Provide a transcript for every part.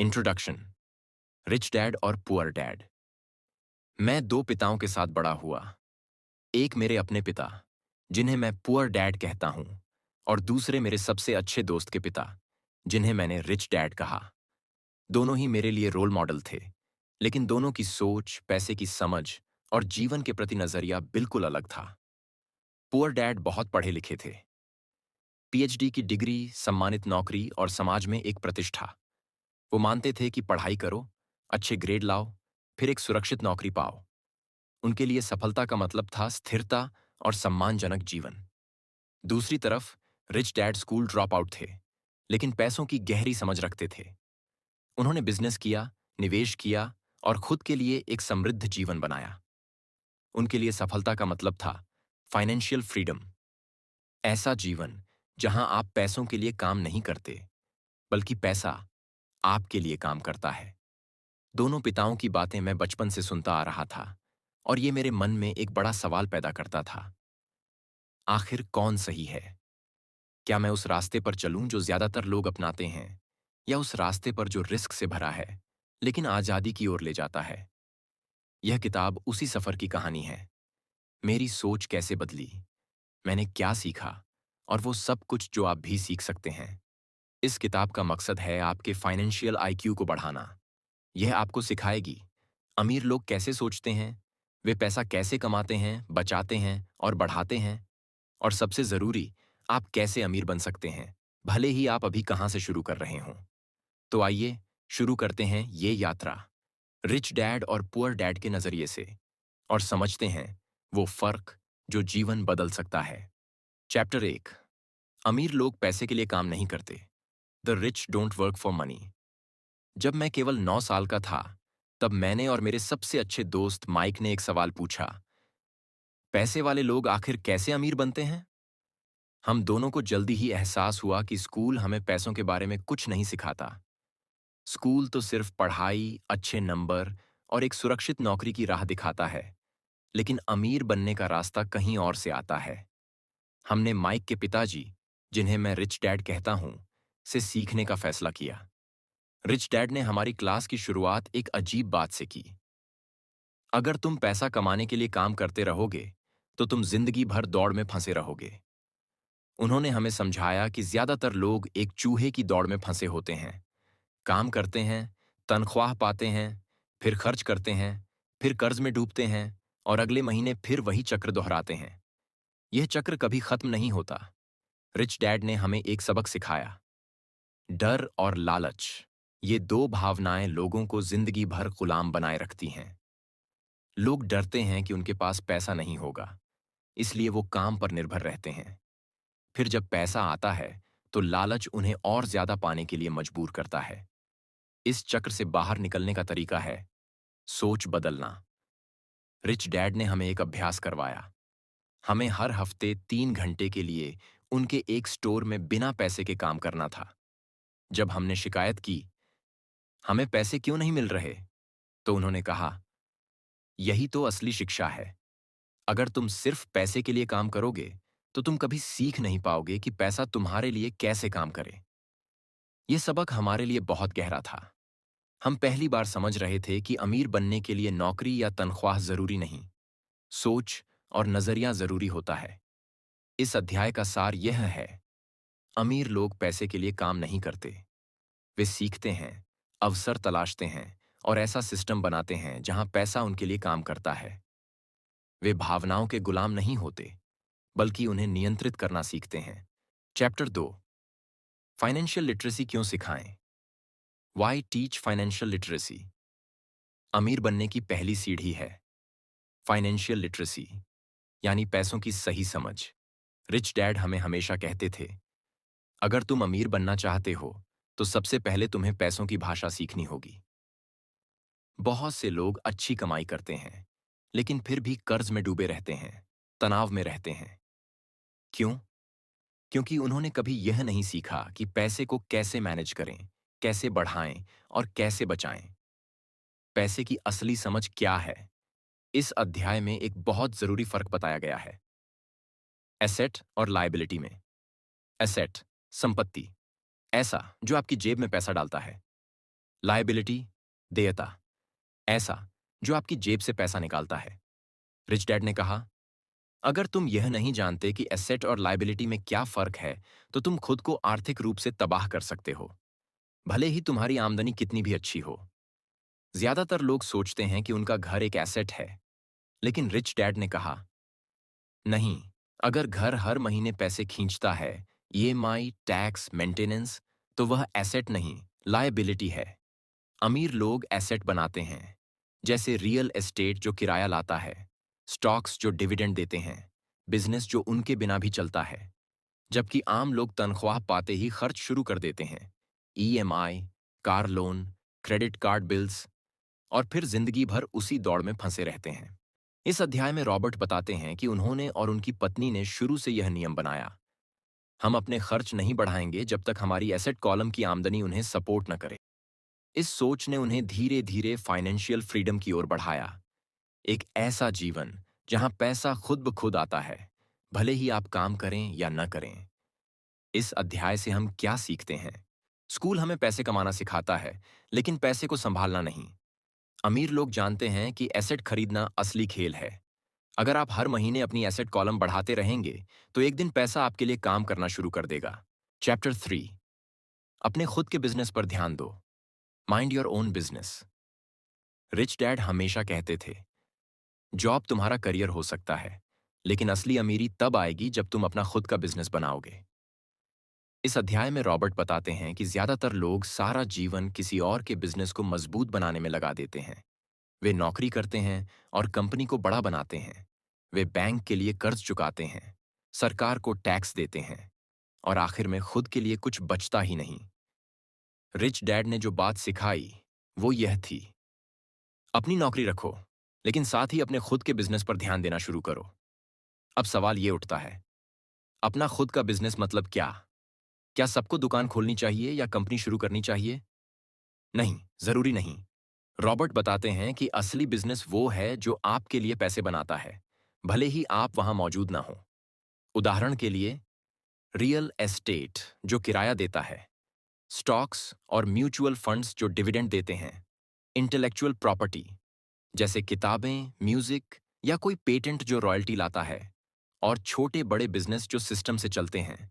Introduction. Rich dad और poor dad. मैं दो पिताओं के साथ बड़ा हुआ। एक मेरे अपने पिता, जिन्हें मैं पुअर डैड कहता हूं, और दूसरे मेरे सबसे अच्छे दोस्त के पिता, जिन्हें मैंने रिच डैड कहा। दोनों ही मेरे लिए रोल मॉडल थे, लेकिन दोनों की सोच, पैसे की समझ और जीवन के प्रति नजरिया बिल्कुल अलग था। पुअर डैड बहुत पढ़े लिखे थे। पीएचडी की डिग्री, सम्मानित नौकरी और समाज में एक प्रतिष्ठा। वो मानते थे कि पढ़ाई करो, अच्छे ग्रेड लाओ, फिर एक सुरक्षित नौकरी पाओ। उनके लिए सफलता का मतलब था स्थिरता और सम्मानजनक जीवन। दूसरी तरफ rich dad school drop out थे, लेकिन पैसों की गहरी समझ रखते थे। उन्होंने बिजनेस किया, निवेश किया और खुद के लिए एक समृद्ध जीवन बनाया। उनके लिए सफलता का मतलब था फाइनेंशियल फ्रीडम। ऐसा जीवन जहां आप पैसों के लिए काम नहीं करते, बल्कि पैसा आपके लिए काम करता है। दोनों पिताओं की बातें मैं बचपन से सुनता आ रहा था, और ये मेरे मन में एक बड़ा सवाल पैदा करता था। आखिर कौन सही है? क्या मैं उस रास्ते पर चलूं जो ज्यादातर लोग अपनाते हैं, या उस रास्ते पर जो रिस्क से भरा है, लेकिन आजादी की ओर ले जाता है? यह किताब उसी सफर की कहानी है। मेरी सोच कैसे बदली, मैंने क्या सीखा, और वो सब कुछ जो आप भी सीख सकते हैं। इस किताब का मकसद है आपके फाइनेंशियल आईक्यू को बढ़ाना। यह आपको सिखाएगी अमीर लोग कैसे सोचते हैं, वे पैसा कैसे कमाते हैं, बचाते हैं और बढ़ाते हैं, और सबसे जरूरी, आप कैसे अमीर बन सकते हैं, भले ही आप अभी कहां से शुरू कर रहे हों। तो आइए शुरू करते हैं ये यात्रा रिच डैड और पुअर डैड के नजरिए से, और समझते हैं वो फर्क जो जीवन बदल सकता है। चैप्टर 1। अमीर लोग पैसे के लिए काम नहीं करते। The rich don't work for money. जब मैं केवल 9 साल का था, तब मैंने और मेरे सबसे अच्छे दोस्त माइक ने एक सवाल पूछा, पैसे वाले लोग आखिर कैसे अमीर बनते हैं? हम दोनों को जल्दी ही एहसास हुआ कि स्कूल हमें पैसों के बारे में कुछ नहीं सिखाता। स्कूल तो सिर्फ पढ़ाई, अच्छे नंबर और एक सुरक्षित नौकरी की राह दिखाता है, लेकिन अमीर बनने का रास्ता कहीं और से आता है। हमने माइक के पिताजी, जिन्हें मैं रिच डैड कहता हूं, से सीखने का फैसला किया। रिच डैड ने हमारी क्लास की शुरुआत एक अजीब बात से की। अगर तुम पैसा कमाने के लिए काम करते रहोगे, तो तुम जिंदगी भर दौड़ में फंसे रहोगे। उन्होंने हमें समझाया कि ज्यादातर लोग एक चूहे की दौड़ में फंसे होते हैं। काम करते हैं, तनख्वाह पाते हैं, फिर खर्च करते हैं, फिर कर्ज में डूबते हैं, और अगले महीने फिर वही चक्र दोहराते हैं। यह चक्र कभी खत्म नहीं होता। रिच डैड ने हमें एक सबक सिखाया। डर और लालच, ये दो भावनाएं लोगों को जिंदगी भर गुलाम बनाए रखती हैं। लोग डरते हैं कि उनके पास पैसा नहीं होगा, इसलिए वो काम पर निर्भर रहते हैं। फिर जब पैसा आता है, तो लालच उन्हें और ज्यादा पाने के लिए मजबूर करता है। इस चक्र से बाहर निकलने का तरीका है सोच बदलना। रिच डैड ने हमें एक अभ्यास करवाया। हमें हर हफ्ते 3 घंटे के लिए उनके एक स्टोर में बिना पैसे के काम करना था। जब हमने शिकायत की, हमें पैसे क्यों नहीं मिल रहे, तो उन्होंने कहा, यही तो असली शिक्षा है। अगर तुम सिर्फ पैसे के लिए काम करोगे, तो तुम कभी सीख नहीं पाओगे कि पैसा तुम्हारे लिए कैसे काम करे। यह सबक हमारे लिए बहुत गहरा था। हम पहली बार समझ रहे थे कि अमीर बनने के लिए नौकरी या तनख्वाह जरूरी नहीं, सोच और नजरिया जरूरी होता है। इस अध्याय का सार यह है, अमीर लोग पैसे के लिए काम नहीं करते। वे सीखते हैं, अवसर तलाशते हैं, और ऐसा सिस्टम बनाते हैं जहां पैसा उनके लिए काम करता है। वे भावनाओं के गुलाम नहीं होते, बल्कि उन्हें नियंत्रित करना सीखते हैं। चैप्टर 2। फाइनेंशियल लिटरेसी क्यों सिखाएं? Why teach financial literacy? अमीर बनने की पहली सीढ़ी है फाइनेंशियल लिटरेसी, यानी पैसों की सही समझ। रिच डैड हमें हमेशा कहते थे, अगर तुम अमीर बनना चाहते हो, तो सबसे पहले तुम्हें पैसों की भाषा सीखनी होगी। बहुत से लोग अच्छी कमाई करते हैं, लेकिन फिर भी कर्ज में डूबे रहते हैं, तनाव में रहते हैं। क्यों? क्योंकि उन्होंने कभी यह नहीं सीखा कि पैसे को कैसे मैनेज करें, कैसे बढ़ाएं और कैसे बचाएं। पैसे की असली समझ क्या है, इस अध्याय में एक बहुत जरूरी फर्क बताया गया है। एसेट और लायबिलिटी में। एसेट, संपत्ति, ऐसा जो आपकी जेब में पैसा डालता है। लायबिलिटी, देयता, ऐसा जो आपकी जेब से पैसा निकालता है। रिच डैड ने कहा, अगर तुम यह नहीं जानते कि एसेट और लायबिलिटी में क्या फर्क है, तो तुम खुद को आर्थिक रूप से तबाह कर सकते हो, भले ही तुम्हारी आमदनी कितनी भी अच्छी हो। ज्यादातर लोग सोचते हैं कि उनका घर एक एसेट है, लेकिन रिच डैड ने कहा, नहीं, अगर घर हर महीने पैसे खींचता है, ईएमआई, टैक्स, मेंटेनेंस, तो वह एसेट नहीं, लायबिलिटी है। अमीर लोग एसेट बनाते हैं, जैसे रियल एस्टेट जो किराया लाता है, स्टॉक्स जो डिविडेंड देते हैं, बिजनेस जो उनके बिना भी चलता है, जबकि आम लोग तनख्वाह पाते ही खर्च शुरू कर देते हैं। EMI, car loan, credit card bills, और फिर जिंदगी भर उसी दौड़ में फंसे रहते हैं। इस अध्याय में रॉबर्ट बताते हैं कि उन्होंने और उनकी पत्नी ने शुरू से यह नियम बनाया, हम अपने खर्च नहीं बढ़ाएंगे जब तक हमारी एसेट कॉलम की आमदनी उन्हें सपोर्ट न करे। इस सोच ने उन्हें धीरे धीरे फाइनेंशियल फ्रीडम की ओर बढ़ाया, एक ऐसा जीवन जहां पैसा खुद ब खुद आता है, भले ही आप काम करें या न करें। इस अध्याय से हम क्या सीखते हैं? स्कूल हमें पैसे कमाना सिखाता है, लेकिन पैसे को संभालना नहीं। अमीर लोग जानते हैं कि एसेट खरीदना असली खेल है। अगर आप हर महीने अपनी एसेट कॉलम बढ़ाते रहेंगे, तो एक दिन पैसा आपके लिए काम करना शुरू कर देगा। चैप्टर 3, अपने खुद के बिजनेस पर ध्यान दो। Mind your own business. Rich dad हमेशा कहते थे, जॉब तुम्हारा करियर हो सकता है, लेकिन असली अमीरी तब आएगी जब तुम अपना खुद का बिजनेस बनाओगे। इस अध्याय में रॉबर्ट बताते हैं कि ज्यादातर लोग सारा जीवन किसी और के बिजनेस को मजबूत बनाने में लगा देते हैं। वे नौकरी करते हैं और कंपनी को बड़ा बनाते हैं। वे बैंक के लिए कर्ज चुकाते हैं, सरकार को टैक्स देते हैं, और आखिर में खुद के लिए कुछ बचता ही नहीं। रिच डैड ने जो बात सिखाई, वो यह थी, अपनी नौकरी रखो, लेकिन साथ ही अपने खुद के बिजनेस पर ध्यान देना शुरू करो। अब सवाल ये उठता है, अपना खुद का बिजनेस मतलब क्या? क्या सबको दुकान खोलनी चाहिए या कंपनी शुरू करनी चाहिए? नहीं, जरूरी नहीं। रॉबर्ट बताते हैं कि असली बिजनेस वो है जो आपके लिए पैसे बनाता है, भले ही आप वहां मौजूद ना हो। उदाहरण के लिए, रियल एस्टेट जो किराया देता है, स्टॉक्स और म्यूचुअल फंड्स जो डिविडेंड देते हैं, इंटेलेक्चुअल प्रॉपर्टी जैसे किताबें, म्यूजिक या कोई पेटेंट जो रॉयल्टी लाता है, और छोटे बड़े बिजनेस जो सिस्टम से चलते हैं,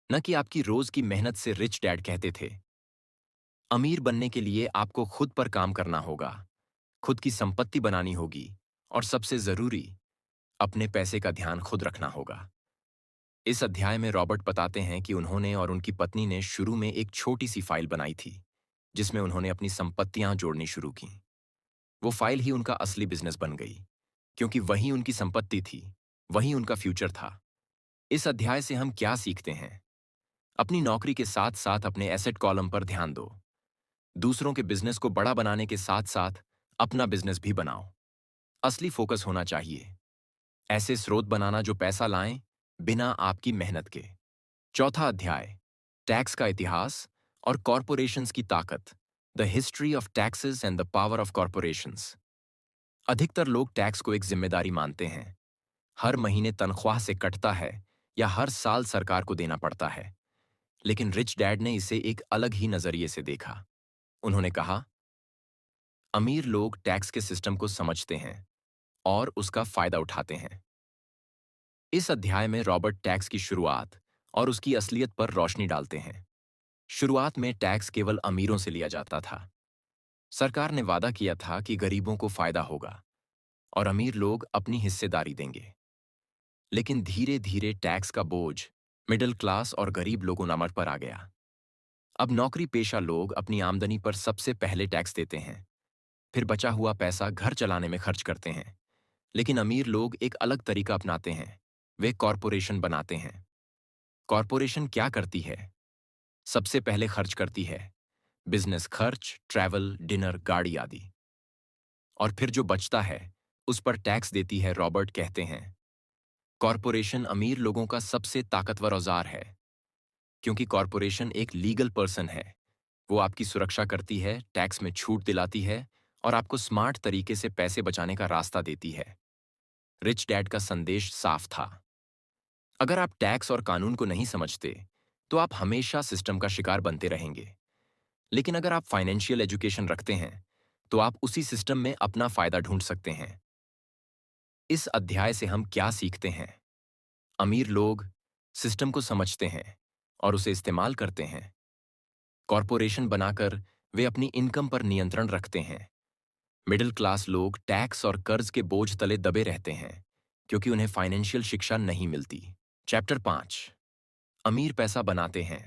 न कि आपकी रोज की मेहनत से। रिच डैड कहते थे, अमीर बनने के लिए आपको खुद पर काम करना होगा, खुद की संपत्ति बनानी होगी, और सबसे जरूरी, अपने पैसे का ध्यान खुद रखना होगा। इस अध्याय में रॉबर्ट बताते हैं कि उन्होंने और उनकी पत्नी ने शुरू में एक छोटी सी फाइल बनाई थी, जिसमें उन्होंने अपनी संपत्तियां जोड़नी शुरू की। वो फाइल ही उनका असली बिजनेस बन गई, क्योंकि वही उनकी संपत्ति थी, वही उनका फ्यूचर था। इस अध्याय से हम क्या सीखते हैं? अपनी नौकरी के साथ साथ अपने एसेट कॉलम पर ध्यान दो। दूसरों के बिजनेस को बड़ा बनाने के साथ साथ अपना बिजनेस भी बनाओ। असली फोकस होना चाहिए, ऐसे स्रोत बनाना जो पैसा लाएं, बिना आपकी मेहनत के। चौथा अध्याय, टैक्स का इतिहास और कॉरपोरेशंस की ताकत, the history of taxes and the power of corporations. अधिकतर लोग टैक्स को एक जिम्मेदारी मानते हैं, हर महीने तनख्वाह से कटता है या हर साल सरकार को देना पड़ता है। लेकिन रिच डैड ने इसे एक अलग ही नजरिए से देखा। उन्होंने कहा, अमीर लोग टैक्स के सिस्टम को समझते हैं और उसका फायदा उठाते हैं। इस अध्याय में रॉबर्ट टैक्स की शुरुआत और उसकी असलियत पर रोशनी डालते हैं। शुरुआत में टैक्स केवल अमीरों से लिया जाता था। सरकार ने वादा किया था कि गरीबों को फायदा होगा और अमीर लोग अपनी हिस्सेदारी देंगे। लेकिन धीरे धीरे टैक्स का बोझ मिडिल क्लास और गरीब लोगों नमर पर आ गया। अब नौकरी पेशा लोग अपनी आमदनी पर सबसे पहले टैक्स देते हैं, फिर बचा हुआ पैसा घर चलाने में खर्च करते हैं। लेकिन अमीर लोग एक अलग तरीका अपनाते हैं, वे कॉरपोरेशन बनाते हैं। कॉरपोरेशन क्या करती है? सबसे पहले खर्च करती है, बिजनेस खर्च, ट्रैवल, डिनर, गाड़ी आदि। और फिर जो बचता है, उस पर टैक्स देती है। रॉबर्ट कहते हैं, कॉरपोरेशन अमीर लोगों का सबसे ताकतवर औजार है, क्योंकि कॉरपोरेशन एक लीगल पर्सन है। वो आपकी सुरक्षा करती है, टैक्स में छूट दिलाती है और आपको स्मार्ट तरीके से पैसे बचाने का रास्ता देती है। रिच डैड का संदेश साफ था, अगर आप टैक्स और कानून को नहीं समझते, तो आप हमेशा सिस्टम का शिकार बनते रहेंगे। लेकिन अगर आप फाइनेंशियल एजुकेशन रखते हैं तो आप उसी सिस्टम में अपना फायदा ढूंढ सकते हैं। इस अध्याय से हम क्या सीखते हैं? अमीर लोग सिस्टम को समझते हैं और उसे इस्तेमाल करते हैं। कॉरपोरेशन बनाकर वे अपनी इनकम पर नियंत्रण रखते हैं। मिडिल क्लास लोग टैक्स और कर्ज के बोझ तले दबे रहते हैं क्योंकि उन्हें फाइनेंशियल शिक्षा नहीं मिलती। चैप्टर 5। अमीर पैसा बनाते हैं।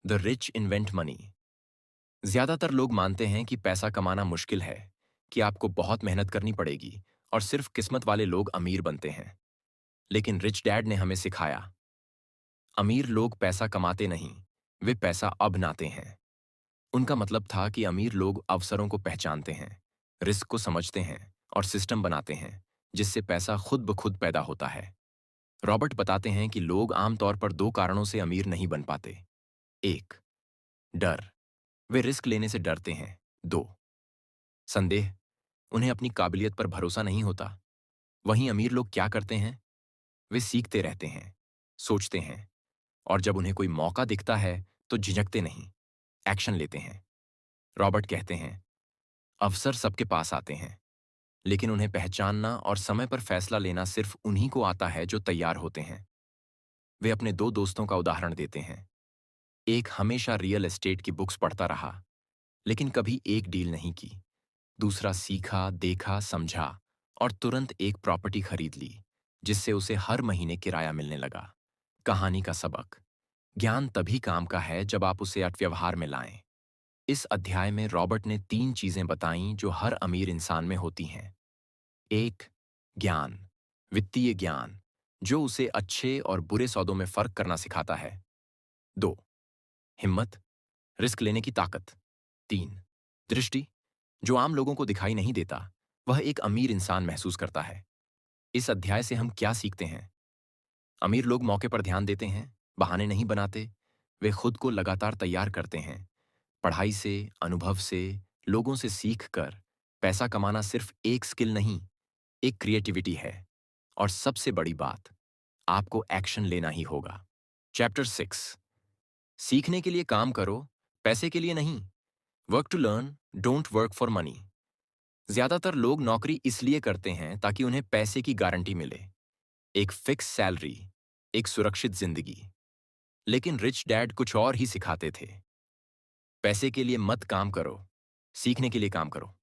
The rich invent money. ज्यादातर लोग मानते हैं कि पैसा कमाना मुश्किल है, कि आपको बहुत मेहनत करनी पड़ेगी और सिर्फ किस्मत वाले लोग अमीर बनते हैं। लेकिन रिच डैड ने हमें सिखाया, अमीर लोग पैसा कमाते नहीं, वे पैसा अपनाते हैं। उनका मतलब था कि अमीर लोग अवसरों को पहचानते हैं, रिस्क को समझते हैं और सिस्टम बनाते हैं जिससे पैसा खुद ब खुद पैदा होता है। रॉबर्ट बताते हैं कि लोग आमतौर पर दो कारणों से अमीर नहीं बन पाते। एक, डर, वे रिस्क लेने से डरते हैं। दो, संदेह, उन्हें अपनी काबिलियत पर भरोसा नहीं होता। वहीं अमीर लोग क्या करते हैं? वे सीखते रहते हैं, सोचते हैं और जब उन्हें कोई मौका दिखता है तो झिझकते नहीं, एक्शन लेते हैं। रॉबर्ट कहते हैं, अवसर सबके पास आते हैं, लेकिन उन्हें पहचानना और समय पर फैसला लेना सिर्फ उन्हीं को आता है जो तैयार होते हैं। वे अपने दो दोस्तों का उदाहरण देते हैं। एक हमेशा रियल एस्टेट की बुक्स पढ़ता रहा, लेकिन कभी एक डील नहीं की। दूसरा सीखा, देखा, समझा और तुरंत एक प्रॉपर्टी खरीद ली, जिससे उसे हर महीने किराया मिलने लगा। कहानी का सबक, ज्ञान तभी काम का है जब आप उसे व्यवहार में लाएं। इस अध्याय में रॉबर्ट ने 3 चीजें बताईं जो हर अमीर इंसान में होती हैं। 1, ज्ञान, वित्तीय ज्ञान, जो उसे अच्छे और बुरे सौदों में फर्क करना सिखाता है। 2, हिम्मत, रिस्क लेने की ताकत। 3, दृष्टि, जो आम लोगों को दिखाई नहीं देता, वह एक अमीर इंसान महसूस करता है। इस अध्याय से हम क्या सीखते हैं? अमीर लोग मौके पर ध्यान देते हैं, बहाने नहीं बनाते। वे खुद को लगातार तैयार करते हैं, पढ़ाई से, अनुभव से, लोगों से सीख कर। पैसा कमाना सिर्फ एक स्किल नहीं, एक क्रिएटिविटी है। और सबसे बड़ी बात, आपको एक्शन लेना ही होगा। चैप्टर 6। सीखने के लिए काम करो, पैसे के लिए नहीं। Work to learn, don't work for money. ज्यादातर लोग नौकरी इसलिए करते हैं ताकि उन्हें पैसे की गारंटी मिले, एक फिक्स सैलरी, एक सुरक्षित जिंदगी। लेकिन रिच डैड कुछ और ही सिखाते थे। पैसे के लिए मत काम करो, सीखने के लिए काम करो।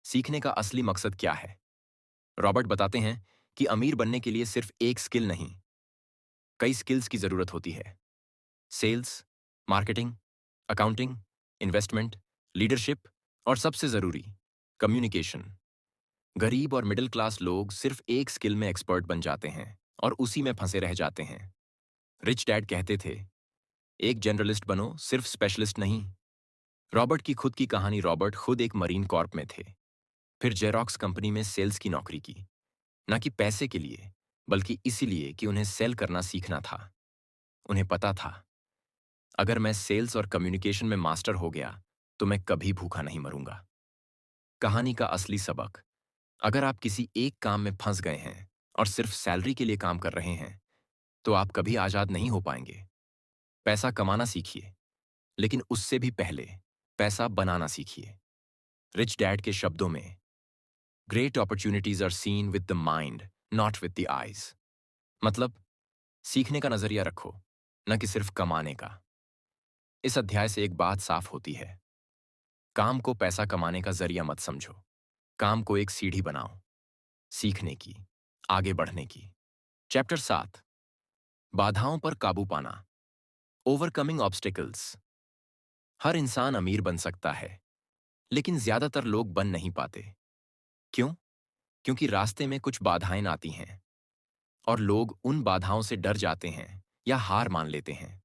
सीखने का असली मकसद क्या है? रॉबर्ट बताते हैं कि अमीर बनने के लिए सिर्फ एक स्किल नहीं, कई स्किल्स की जरूरत होती है। Sales, marketing, accounting, investment, leadership और सबसे जरूरी, कम्युनिकेशन। गरीब और मिडिल क्लास लोग सिर्फ एक स्किल में एक्सपर्ट बन जाते हैं और उसी में फंसे रह जाते हैं। रिच डैड कहते थे, एक जनरलिस्ट बनो, सिर्फ स्पेशलिस्ट नहीं। रॉबर्ट की खुद की कहानी, रॉबर्ट खुद एक मरीन कॉर्प में थे, फिर जेरोक्स कंपनी में सेल्स की नौकरी की, ना कि पैसे के लिए, बल्कि इसीलिए कि उन्हें सेल करना सीखना था। उन्हें पता था, अगर मैं सेल्स और कम्युनिकेशन में मास्टर हो गया तो मैं कभी भूखा नहीं मरूंगा। कहानी का असली सबक, अगर आप किसी एक काम में फंस गए हैं और सिर्फ सैलरी के लिए काम कर रहे हैं तो आप कभी आजाद नहीं हो पाएंगे। पैसा कमाना सीखिए, लेकिन उससे भी पहले पैसा बनाना सीखिए। रिच डैड के शब्दों में, great opportunities are seen with the mind, not with the eyes. मतलब, सीखने का नजरिया रखो, न कि सिर्फ कमाने का। इस अध्याय से एक बात साफ होती है, काम को पैसा कमाने का जरिया मत समझो। काम को एक सीढ़ी बनाओ, सीखने की, आगे बढ़ने की। चैप्टर 7। बाधाओं पर काबू पाना, ओवरकमिंग ऑब्स्टिकल्स। हर इंसान अमीर बन सकता है, लेकिन ज्यादातर लोग बन नहीं पाते। क्यों? क्योंकि रास्ते में कुछ बाधाएं आती हैं और लोग उन बाधाओं से डर जाते हैं या हार मान लेते हैं।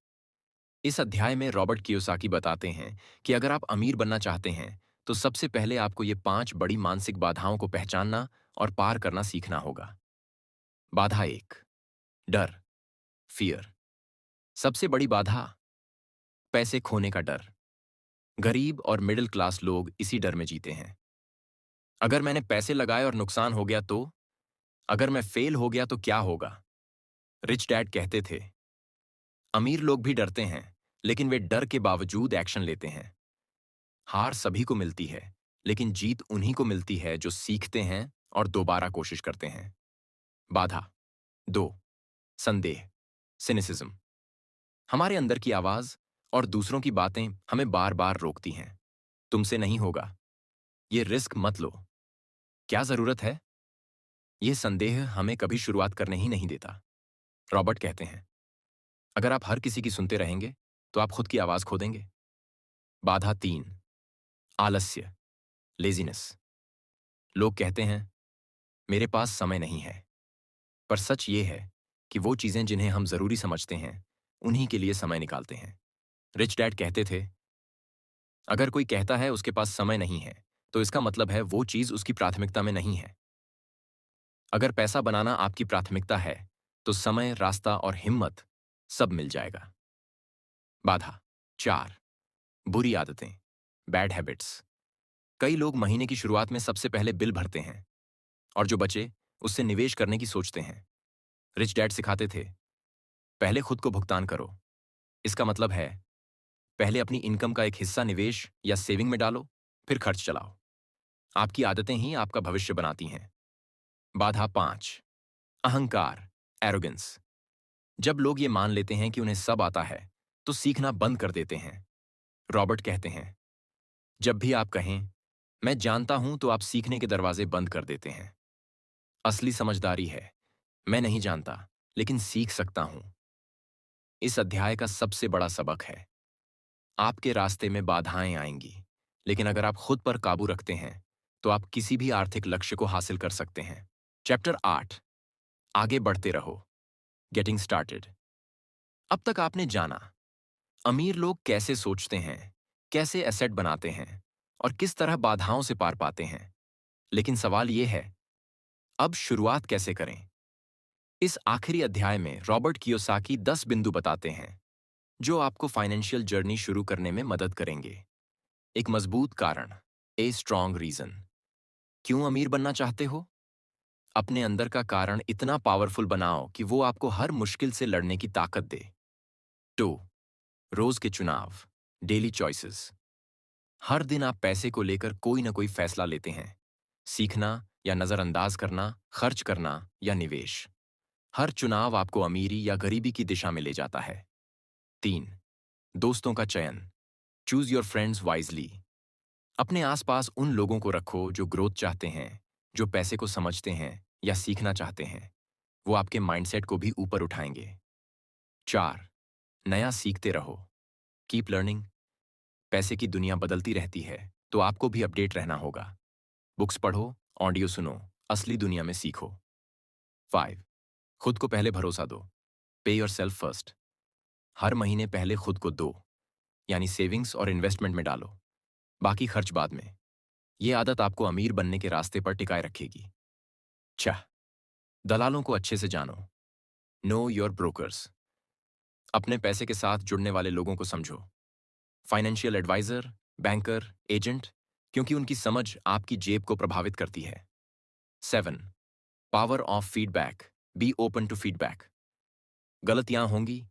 इस अध्याय में रॉबर्ट कियोसाकी बताते हैं कि अगर आप अमीर बनना चाहते हैं तो सबसे पहले आपको ये 5 बड़ी मानसिक बाधाओं को पहचानना और पार करना सीखना होगा। बाधा 1, डर, फियर। सबसे बड़ी बाधा, पैसे खोने का डर। गरीब और मिडिल क्लास लोग इसी डर में जीते हैं। अगर मैंने पैसे लगाए और नुकसान हो गया तो? अगर मैं फेल हो गया तो क्या होगा? रिच डैड कहते थे, अमीर लोग भी डरते हैं, लेकिन वे डर के बावजूद एक्शन लेते हैं। हार सभी को मिलती है, लेकिन जीत उन्हीं को मिलती है जो सीखते हैं और दोबारा कोशिश करते हैं। बाधा 2, संदेह, सिनिसिज्म। हमारे अंदर की आवाज और दूसरों की बातें हमें बार बार रोकती हैं। तुमसे नहीं होगा, ये रिस्क मत लो, क्या जरूरत है? ये संदेह हमें कभी शुरुआत करने ही नहीं देता। रॉबर्ट कहते हैं, अगर आप हर किसी की सुनते रहेंगे तो आप खुद की आवाज खो देंगे। बाधा 3, आलस्य, लेजीनेस। लोग कहते हैं, मेरे पास समय नहीं है, पर सच ये है कि वो चीजें जिन्हें हम जरूरी समझते हैं उन्हीं के लिए समय निकालते हैं। रिच डैड कहते थे, अगर कोई कहता है उसके पास समय नहीं है तो इसका मतलब है वो चीज उसकी प्राथमिकता में नहीं है। अगर पैसा बनाना आपकी प्राथमिकता है तो समय, रास्ता और हिम्मत सब मिल जाएगा। बाधा 4, बुरी आदतें, बैड हैबिट्स। कई लोग महीने की शुरुआत में सबसे पहले बिल भरते हैं और जो बचे उससे निवेश करने की सोचते हैं। रिच डैड सिखाते थे, पहले खुद को भुगतान करो। इसका मतलब है पहले अपनी इनकम का एक हिस्सा निवेश या सेविंग में डालो, फिर खर्च चलाओ। आपकी आदतें ही आपका भविष्य बनाती हैं। बाधा 5, अहंकार, एरोगेंस। जब लोग ये मान लेते हैं कि उन्हें सब आता है तो सीखना बंद कर देते हैं। रॉबर्ट कहते हैं, जब भी आप कहें मैं जानता हूं तो आप सीखने के दरवाजे बंद कर देते हैं। असली समझदारी है, मैं नहीं जानता लेकिन सीख सकता हूं। इस अध्याय का सबसे बड़ा सबक है, आपके रास्ते में बाधाएं आएंगी, लेकिन अगर आप खुद पर काबू रखते हैं तो आप किसी भी आर्थिक लक्ष्य को हासिल कर सकते हैं। चैप्टर 8, आगे बढ़ते रहो, गेटिंग स्टार्टेड। अब तक आपने जाना अमीर लोग कैसे सोचते हैं, कैसे एसेट बनाते हैं और किस तरह बाधाओं से पार पाते हैं। लेकिन सवाल यह है, अब शुरुआत कैसे करें? इस आखिरी अध्याय में रॉबर्ट कियोसाकी 10 बिंदु बताते हैं जो आपको फाइनेंशियल जर्नी शुरू करने में मदद करेंगे। एक मजबूत कारण, ए स्ट्रॉन्ग रीजन। क्यों अमीर बनना चाहते हो? अपने अंदर का कारण इतना पावरफुल बनाओ कि वो आपको हर मुश्किल से लड़ने की ताकत दे। 2, रोज के चुनाव, डेली चॉइसेस। हर दिन आप पैसे को लेकर कोई ना कोई फैसला लेते हैं, सीखना या नजरअंदाज करना, खर्च करना या निवेश। हर चुनाव आपको अमीरी या गरीबी की दिशा में ले जाता है। 3, दोस्तों का चयन, चूज योर फ्रेंड्स वाइजली। अपने आसपास उन लोगों को रखो जो ग्रोथ चाहते हैं, जो पैसे को समझते हैं या सीखना चाहते हैं। वो आपके माइंडसेट को भी ऊपर उठाएंगे। 4, नया सीखते रहो, कीप लर्निंग। पैसे की दुनिया बदलती रहती है तो आपको भी अपडेट रहना होगा। बुक्स पढ़ो, ऑडियो सुनो, असली दुनिया में सीखो। 5, खुद को पहले भरोसा दो, पे योर सेल्फ फर्स्ट। हर महीने पहले खुद को दो, यानी सेविंग्स और इन्वेस्टमेंट में डालो, बाकी खर्च बाद में। ये आदत आपको अमीर बनने के रास्ते पर टिकाए रखेगी। 6, दलालों को अच्छे से जानो, नो योर ब्रोकर्स। अपने पैसे के साथ जुड़ने वाले लोगों को समझो, फाइनेंशियल एडवाइजर, बैंकर, एजेंट, क्योंकि उनकी समझ आपकी जेब को प्रभावित करती है। 7, power of feedback, be open to feedback. गलतियां होंगी,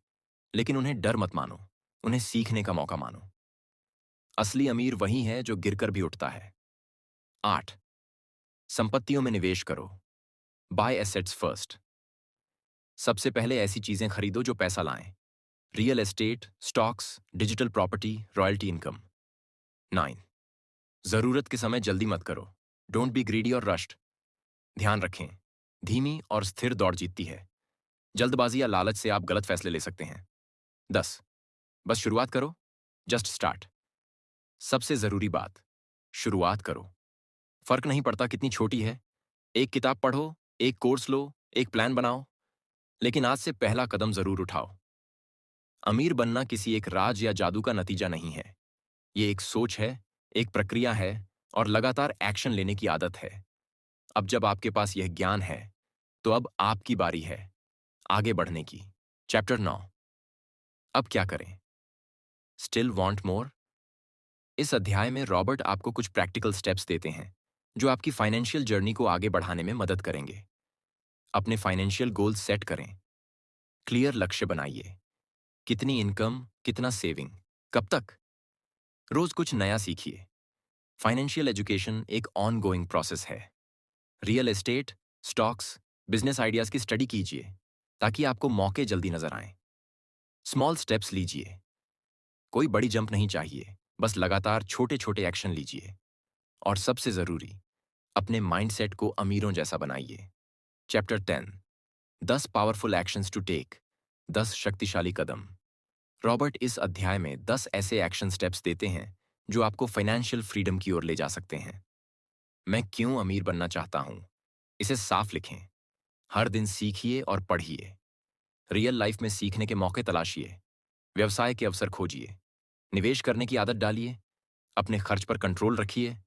लेकिन उन्हें डर मत मानो, उन्हें सीखने का मौका मानो। असली अमीर वही है जो गिरकर भी उठता है। 8, संपत्तियों में निवेश करो, बाय एसेट्स फर्स्ट। सबसे पहले ऐसी चीजें खरीदो जो पैसा लाएं, real estate, stocks, digital property, royalty income. 9, जरूरत के समय जल्दी मत करो, डोंट बी ग्रीडी और रश्ड। ध्यान रखें, धीमी और स्थिर दौड़ जीतती है, जल्दबाजी या लालच से आप गलत फैसले ले सकते हैं। 10, बस शुरुआत करो, जस्ट स्टार्ट। सबसे जरूरी बात, शुरुआत करो। फर्क नहीं पड़ता कितनी छोटी है, एक किताब पढ़ो, एक कोर्स लो, एक प्लान बनाओ, लेकिन आज से पहला कदम जरूर उठाओ। अमीर बनना किसी एक राज या जादू का नतीजा नहीं है, ये एक सोच है, एक प्रक्रिया है और लगातार एक्शन लेने की आदत है। अब जब आपके पास यह ज्ञान है, तो अब आपकी बारी है आगे बढ़ने की। चैप्टर 9, अब क्या करें? Still want more? इस अध्याय में रॉबर्ट आपको कुछ प्रैक्टिकल स्टेप्स देते हैं जो आपकी फाइनेंशियल जर्नी को आगे बढ़ाने में मदद करेंगे। अपने फाइनेंशियल गोल्स सेट करें, क्लियर लक्ष्य बनाइए, कितनी इनकम, कितना सेविंग, कब तक। रोज कुछ नया सीखिए। फाइनेंशियल एजुकेशन एक ऑन गोइंग प्रोसेस है। Real estate, stocks, business ideas की स्टडी कीजिए ताकि आपको मौके जल्दी नजर आएं। स्मॉल स्टेप्स लीजिए। कोई बड़ी जंप नहीं चाहिए, बस लगातार छोटे छोटे एक्शन लीजिए। और सबसे जरूरी, अपने माइंडसेट को अमीरों जैसा बनाइए। Chapter 10, 10 powerful actions to take, 10 शक्तिशाली कदम। रॉबर्ट इस अध्याय में 10 ऐसे एक्शन स्टेप्स देते हैं जो आपको फाइनेंशियल फ्रीडम की ओर ले जा सकते हैं। मैं क्यों अमीर बनना चाहता हूं, इसे साफ लिखें। हर दिन सीखिए और पढ़िए। रियल लाइफ में सीखने के मौके तलाशिए। व्यवसाय के अवसर खोजिए। निवेश करने की आदत डालिए। अपने खर्च पर कंट्रोल रखिए।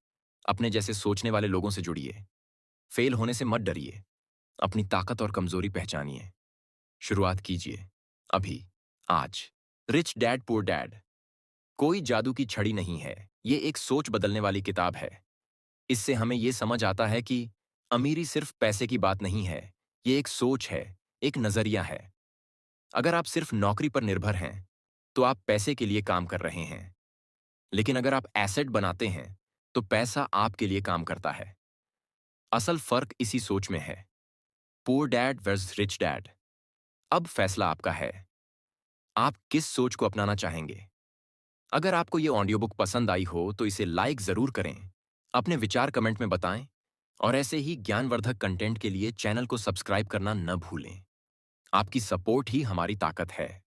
अपने जैसे सोचने वाले लोगों से जुड़िए। फेल होने से मत डरिए। अपनी ताकत और कमजोरी पहचानिए। शुरुआत कीजिए अभी, आज। रिच डैड पुअर डैड कोई जादू की छड़ी नहीं है, ये एक सोच बदलने वाली किताब है। इससे हमें ये समझ आता है कि अमीरी सिर्फ पैसे की बात नहीं है, ये एक सोच है, एक नजरिया है। अगर आप सिर्फ नौकरी पर निर्भर हैं, तो आप पैसे के लिए काम कर रहे हैं। लेकिन अगर आप एसेट बनाते हैं, तो पैसा आपके लिए काम करता है। असल फर्क इसी सोच में है। Poor dad versus rich dad. अब फैसला आपका है। आप किस सोच को अपनाना चाहेंगे? अगर आपको ये ऑडियो बुक पसंद आई हो तो इसे लाइक जरूर करें। अपने विचार कमेंट में बताएं। और ऐसे ही ज्ञानवर्धक कंटेंट के लिए चैनल को सब्सक्राइब करना न भूलें। आपकी सपोर्ट ही हमारी ताकत है।